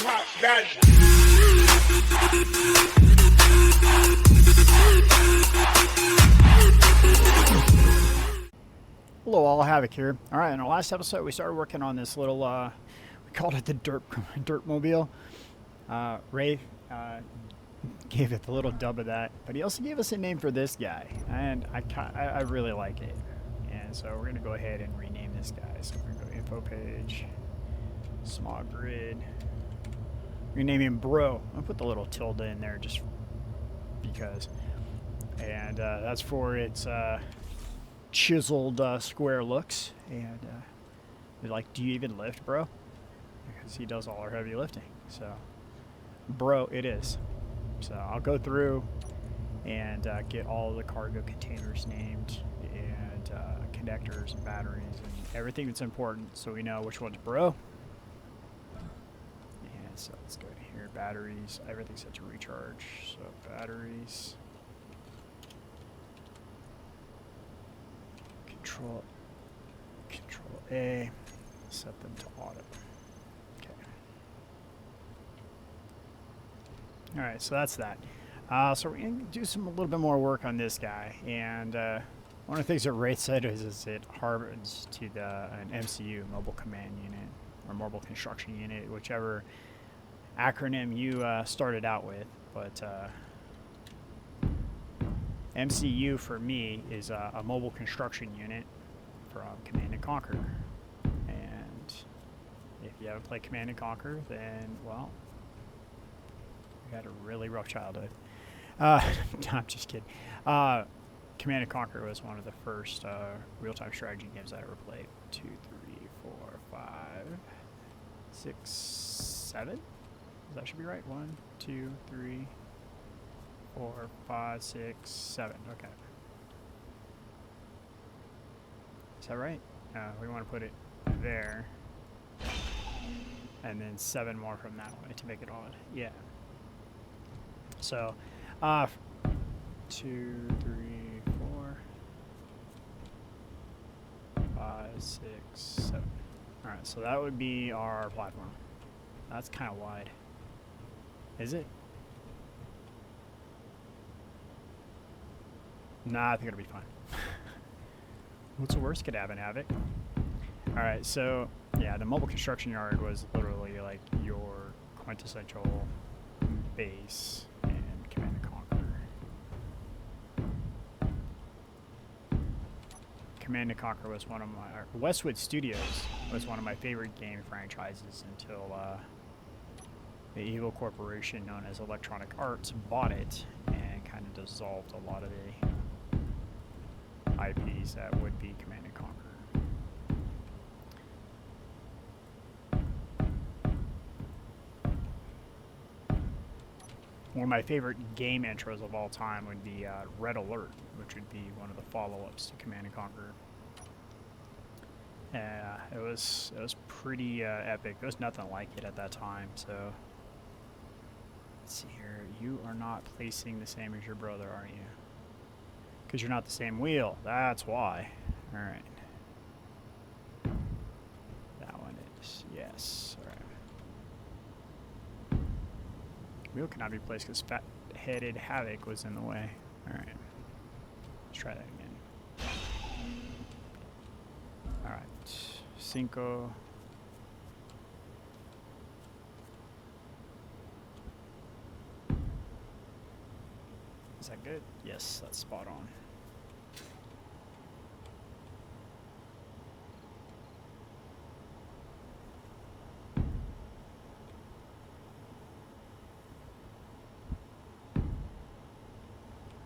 Drop that. Hello all, Havoc here. Alright, in our last episode we started working on this little, we called it the dirt mobile. Ray gave it the little dub of that, but he also gave us a name for this guy, and I really like it. And so we're going to go ahead and rename this guy. So we're going to go info page, small grid, rename him Bro. I'll put the little tilde in there just because. And that's for its chiseled square looks. And they're like, do you even lift, bro? Because he does all our heavy lifting. So, bro, it is. So I'll go through and get all the cargo containers named and connectors and batteries and everything that's important so we know which one's bro. And so let's go to here, batteries, everything's set to recharge. So batteries, Control A, set them to auto. Okay. Alright, so that's that. So we're going to do a little bit more work on this guy. And one of the things that Ray said is it harbors to an MCU, Mobile Command Unit, or Mobile Construction Unit, whichever acronym you started out with. But MCU for me is a Mobile Construction Unit from Command & Conquer. And if you haven't played Command & Conquer, then, well, you had a really rough childhood. No, I'm just kidding. Command & Conquer was one of the first real-time strategy games I ever played. 2, 3, 4, 5, 6, 7? That should be right. 1, 2, 3, 4, 5, 6, 7. Okay. Is that right? We want to put it there. And then 7 more from that way to make it odd. Yeah. So, 2, 3, 4, 5, 6, 7. Alright, so that would be our platform. That's kind of wide. Is it? Nah, I think it'll be fine. What's the worst could happen, Havoc? Alright, so, yeah, the mobile construction yard was literally like your quintessential base in Command & Conquer. Command & Conquer was one of my... Westwood Studios was one of my favorite game franchises until the evil corporation known as Electronic Arts bought it and kind of dissolved a lot of the IPs that would be Command & Conquer. One of my favorite game intros of all time would be Red Alert, which would be one of the follow-ups to Command & Conquer. It was pretty epic. There was nothing like it at that time. So let's see here. You are not placing the same as your brother, are you? Because you're not the same wheel. That's why. All right. That one is yes. All right. Wheel cannot be placed because fat-headed Havoc was in the way. All right. Let's try that again. All right. 5. Is that good? Yes, that's spot on.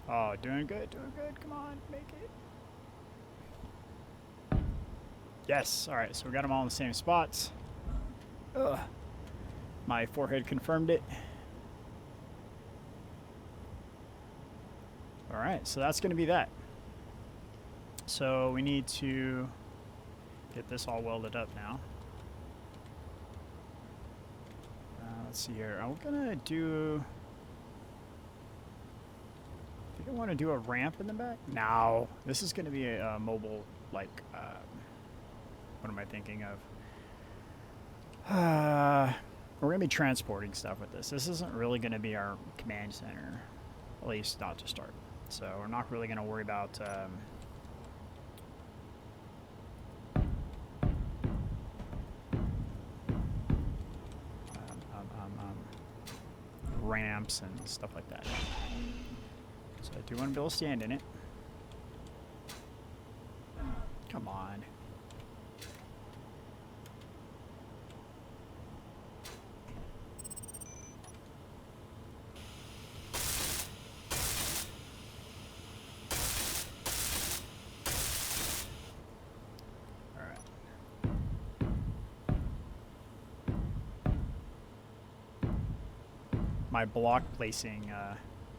Oh, doing good, doing good. Come on, make it. Yes, alright, so we got them all in the same spots. Ugh. My forehead confirmed it. Alright, so that's going to be that. So we need to get this all welded up now. Let's see here. I'm going to do... I think I want to do a ramp in the back. No, this is going to be a mobile, like, what am I thinking of? we're going to be transporting stuff with this. This isn't really going to be our command center, at least not to start. So we're not really going to worry about ramps and stuff like that. So I do want to be able to stand in it. Come on. My block placing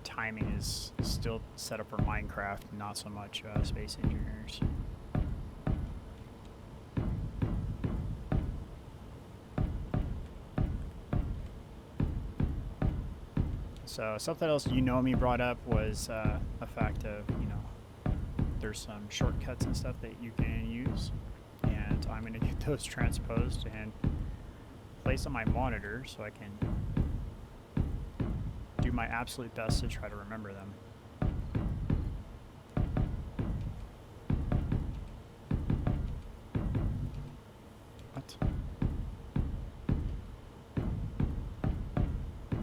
timing is still set up for Minecraft, not so much Space Engineers. So something else me brought up was a fact of, there's some shortcuts and stuff that you can use, and I'm going to get those transposed and placed on my monitor so I can do my absolute best to try to remember them. What?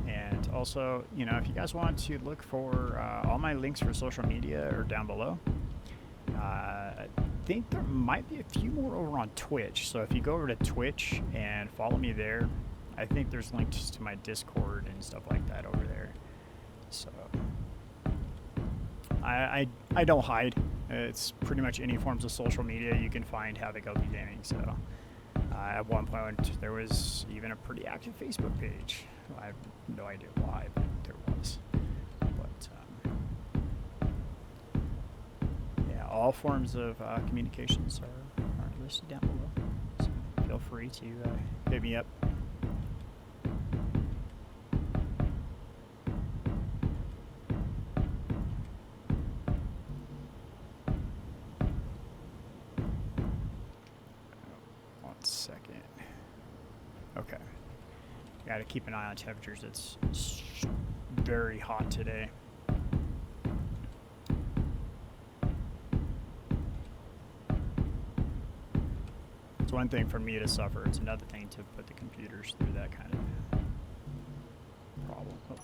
And also, if you guys want to look for all my links for social media are down below. I think there might be a few more over on Twitch, so if you go over to Twitch and follow me there, I think there's links to my Discord and stuff like that over there. So I don't hide. It's pretty much any forms of social media you can find HavocLP Gaming. So at one point there was even a pretty active Facebook page. I have no idea why, but there was. But yeah, all forms of communications are listed down below. So feel free to hit me up. Okay. Gotta keep an eye on temperatures. It's very hot today. It's one thing for me to suffer. It's another thing to put the computers through that kind of problem. Oh,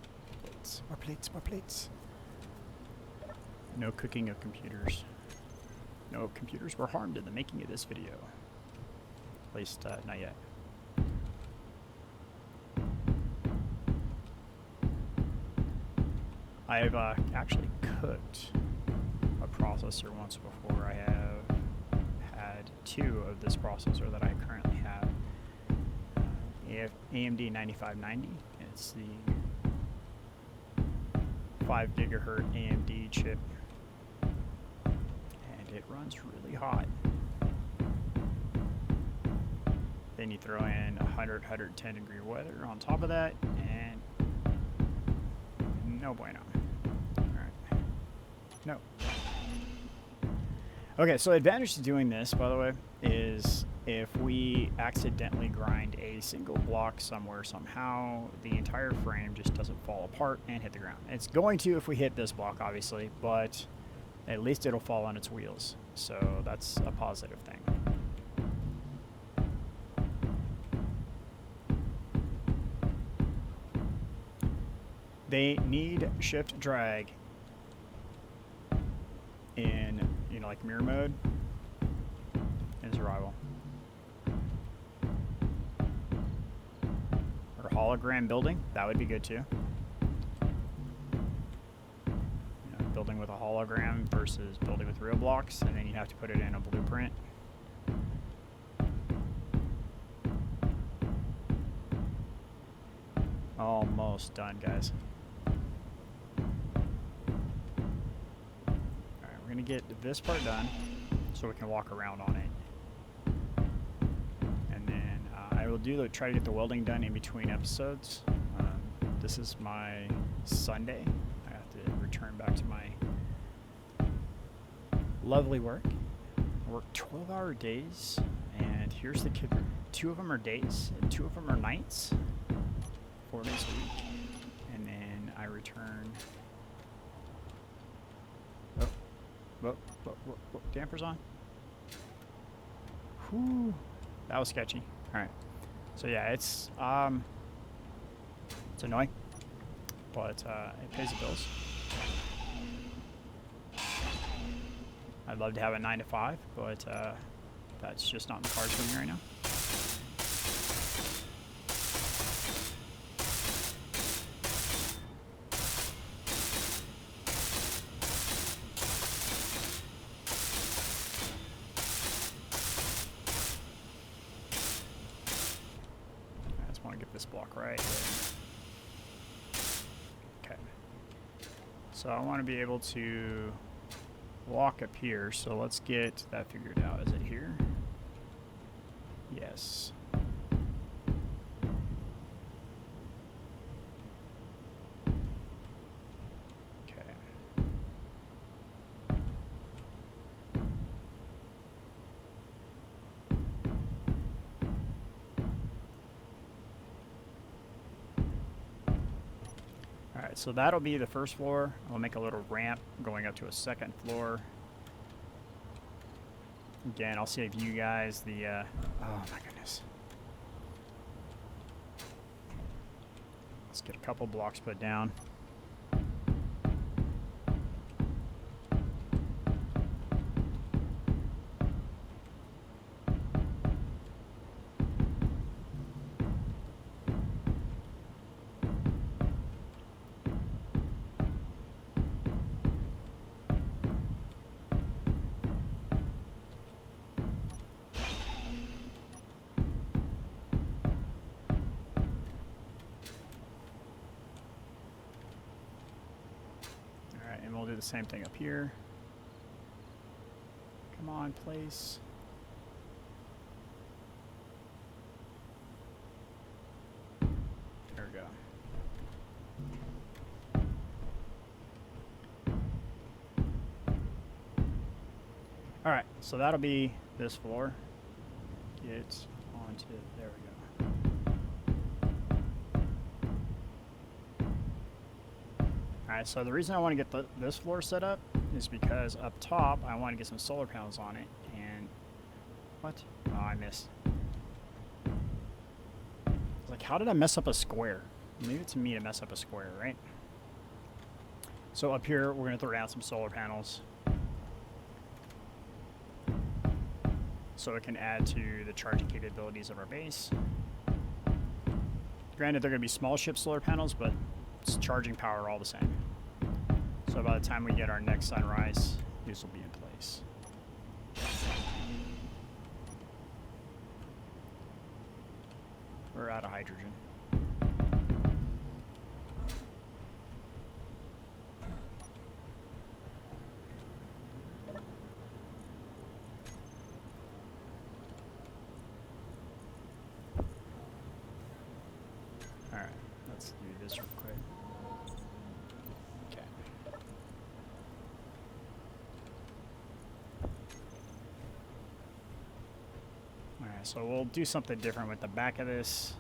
plates. More plates, more plates. No cooking of computers. No computers were harmed in the making of this video. At least, not yet. I've actually cooked a processor once before. I have had two of this processor that I currently have. AMD 9590. It's the 5 gigahertz AMD chip, and it runs really hot. Then you throw in 100, 110 degree weather on top of that, and no bueno. Alright. No. Okay, so the advantage to doing this, by the way, is if we accidentally grind a single block somewhere somehow, the entire frame just doesn't fall apart and hit the ground. It's going to if we hit this block, obviously, but at least it'll fall on its wheels. So that's a positive thing. They need shift drag in, like mirror mode in survival. Or hologram building, that would be good too. Building with a hologram versus building with real blocks, and then you have to put it in a blueprint. Almost done, guys. Alright, we're gonna get this part done so we can walk around on it. And then I will try to get the welding done in between episodes. This is my Sunday. I have to return back to my lovely work. I work 12-hour days, and here's the kicker. 2 of them are days and 2 of them are nights. turn. Whoa, dampers on. Whew, that was sketchy. All right, so yeah, it's annoying, but it pays the bills. I'd love to have a 9 to 5, but that's just not in the cards for me right now. I just want to get this block right here. Okay. So I want to be able to walk up here, so let's get that figured out. Is it here? Yes. Okay. Alright, so that'll be the first floor. I'll make a little ramp going up to a second floor. Again, I'll save you guys the, oh my goodness. Let's get a couple blocks put down. And we'll do the same thing up here. Come on, place. There we go. All right, so that'll be this floor. Get onto, there we go. Alright, so the reason I want to get this floor set up is because up top I want to get some solar panels on it, and what? Oh, I missed. Like, how did I mess up a square? Maybe it's me to mess up a square, right? So up here we're going to throw down some solar panels so it can add to the charging capabilities of our base. Granted, they're going to be small ship solar panels, but it's charging power all the same. So by the time we get our next sunrise, these will be in place. We're out of hydrogen. All right, let's do this real quick. Okay. All right, so we'll do something different with the back of this.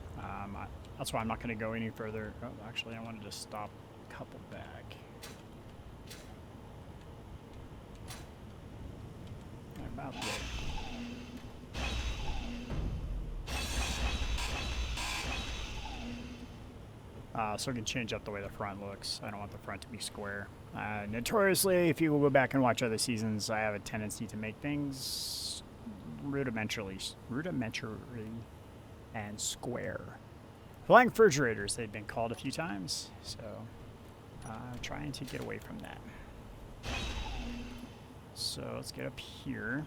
That's why I'm not going to go any further. Oh, actually, I want to just stop a couple back. About there. So we can change up the way the front looks. I don't want the front to be square. Notoriously, if you will go back and watch other seasons, I have a tendency to make things rudimentarily and square. Flying refrigerators, they've been called a few times, so trying to get away from that. So let's get up here.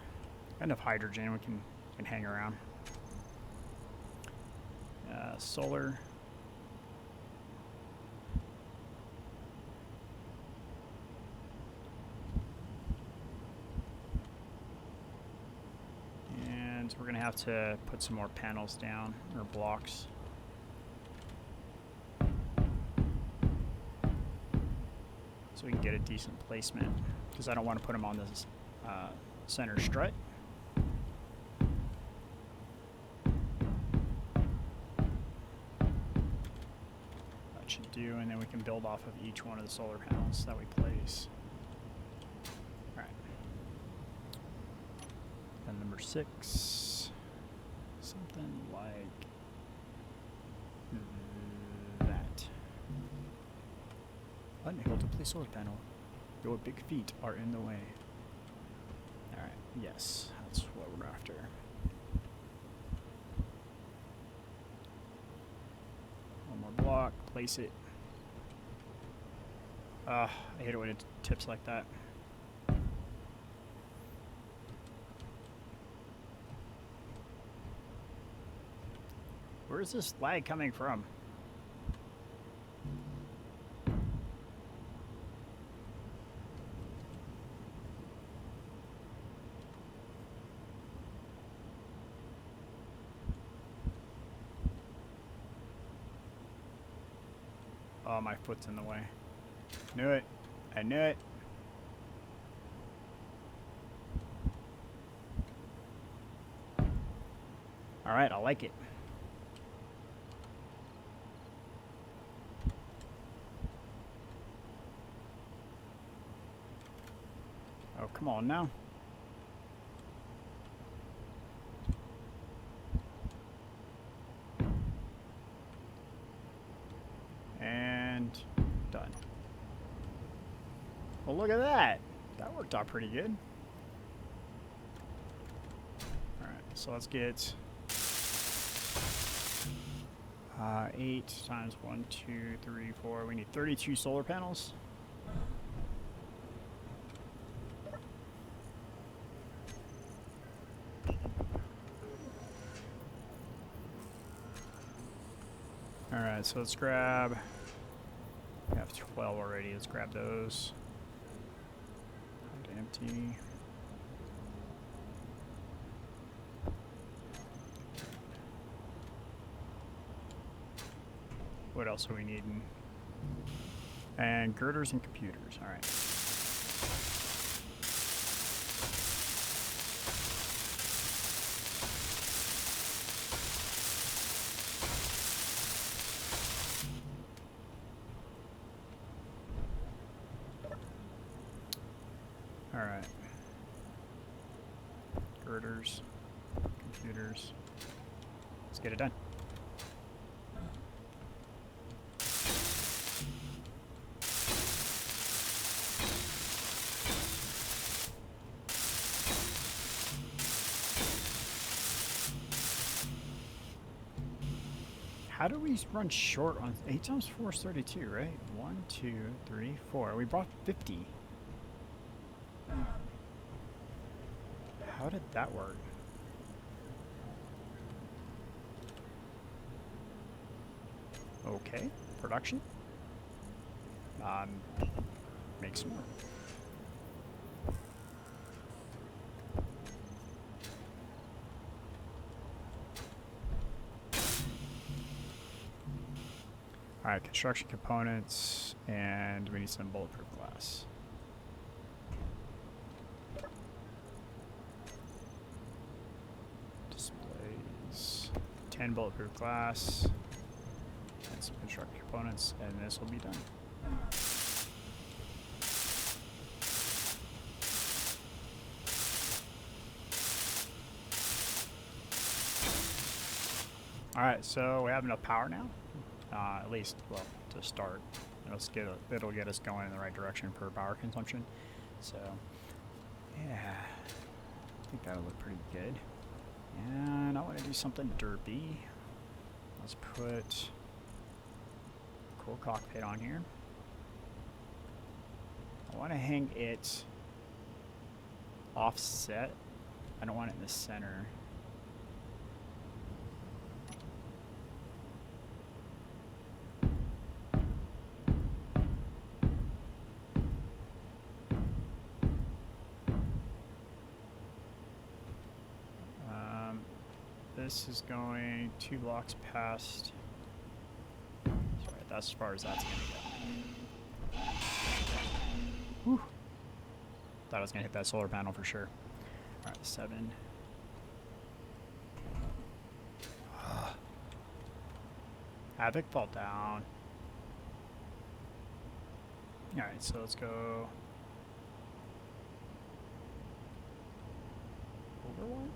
Got enough hydrogen, we can hang around. Solar. And we're going to have to put some more panels down, or blocks. So we can get a decent placement, because I don't want to put them on this center strut. should do, and then we can build off of each one of the solar panels that we place. Alright. And number 6, something like that. Unable to place solar panel. Your big feet are in the way. Alright, yes, that's what we're after. One more block, place it. I hate it when it tips like that. Where is this lag coming from? Oh, my foot's in the way. Knew it. I knew it. All right, I like it. Oh, come on now. And done. Well, look at that. That worked out pretty good. All right, so let's get 8 times 1, 2, 3, 4. We need 32 solar panels. Alright, so let's grab, we have 12 already, let's grab those. Empty. What else are we needing? And girders and computers, alright. Alright. Girders, computers. Let's get it done. How do we run short on 8 times 4 is 32, right? 1, 2, 3, 4. We brought 50. How did that work? Okay, production. Make some more. Alright, construction components, and we need some bulletproof glass. Displays, 10 bulletproof glass, and some construction components, and this will be done. Alright, so we have enough power now. At least, well, to start. It'll get us going in the right direction for power consumption. So, yeah, I think that'll look pretty good. And I want to do something derpy. Let's put a cool cockpit on here. I want to hang it offset. I don't want it in the center. This is going 2 blocks past. Sorry, that's as far as that's gonna go. Whew. Thought I was gonna hit that solar panel for sure. Alright, 7. Havoc, fall down. All right, so let's go over one.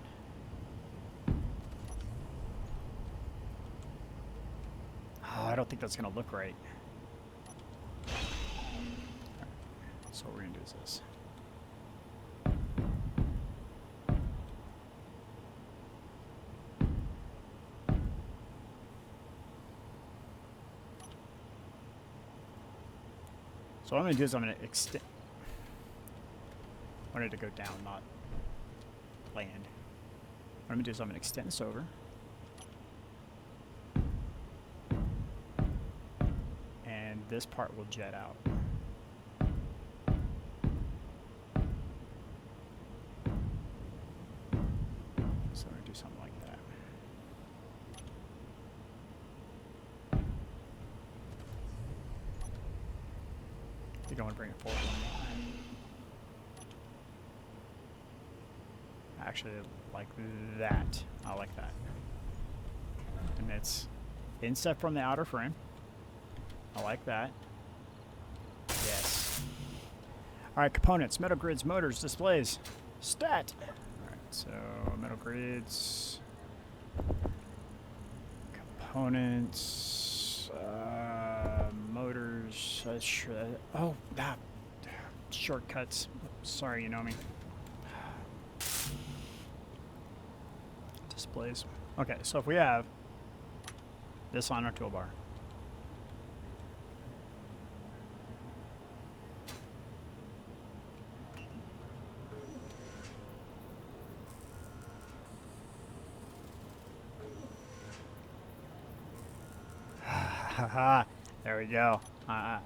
Oh, I don't think that's gonna look right. All right, so what we're gonna do is this. So what I'm going to do is I'm going to extend. I wanted to go down, not land. What I'm going to do is I'm going to extend this over. And this part will jet out. So I'm going to do something like that. I think I want to bring it forward one more. Actually, like that. I like that. And it's inset from the outer frame. I like that. Yes. Alright, components. Metal grids, motors, displays. Stat! Alright, so metal grids. Components. Motors. Oh, that. Shortcuts. Sorry, you know me. Displays. Okay, so if we have this on our toolbar. Haha, there we go. Oh,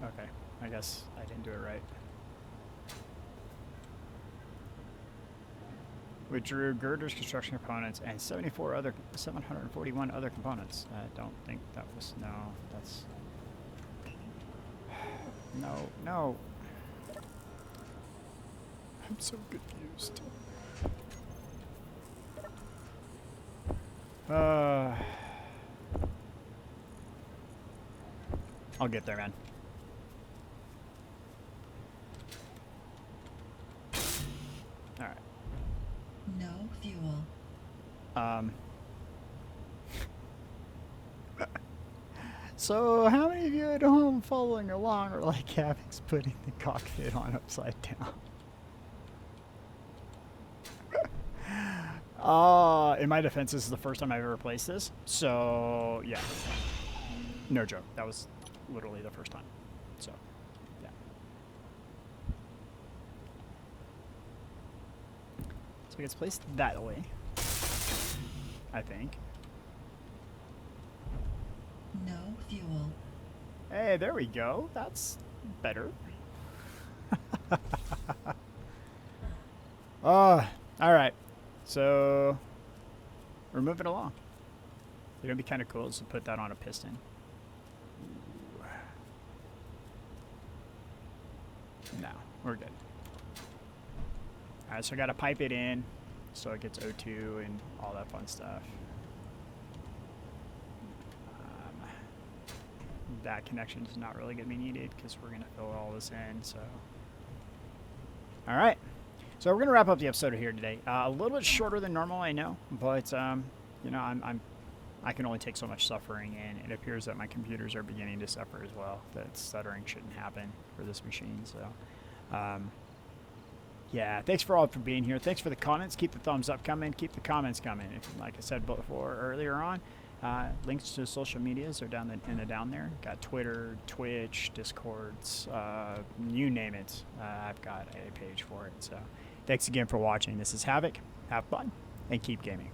okay. I guess I didn't do it right. We drew girders, construction components, and 741 other components. I don't think that was, no, that's, no. I'm so confused. I'll get there, man. Alright. No fuel. So how many of you at home following along are like Havoc's putting the cockpit on upside down? In my defense, this is the first time I've ever placed this. So, yeah. No joke. That was literally the first time. So, yeah. So it gets placed that way, I think. No fuel. Hey, there we go. That's better. All right. So, we're moving along. It'd be kind of cool to put that on a piston. Ooh. No, we're good. All right, so I got to pipe it in so it gets O2 and all that fun stuff. That connection is not really going to be needed because we're going to fill all this in. So, all right. So we're going to wrap up the episode here today. A little bit shorter than normal, I know, but you know, I can only take so much suffering, and it appears that my computers are beginning to suffer as well. That stuttering shouldn't happen for this machine. So, yeah, thanks for all for being here. Thanks for the comments. Keep the thumbs up coming. Keep the comments coming. Like I said before earlier on, links to social medias are down there. Got Twitter, Twitch, Discords, you name it. I've got a page for it. So, thanks again for watching. This is Havoc. Have fun and keep gaming.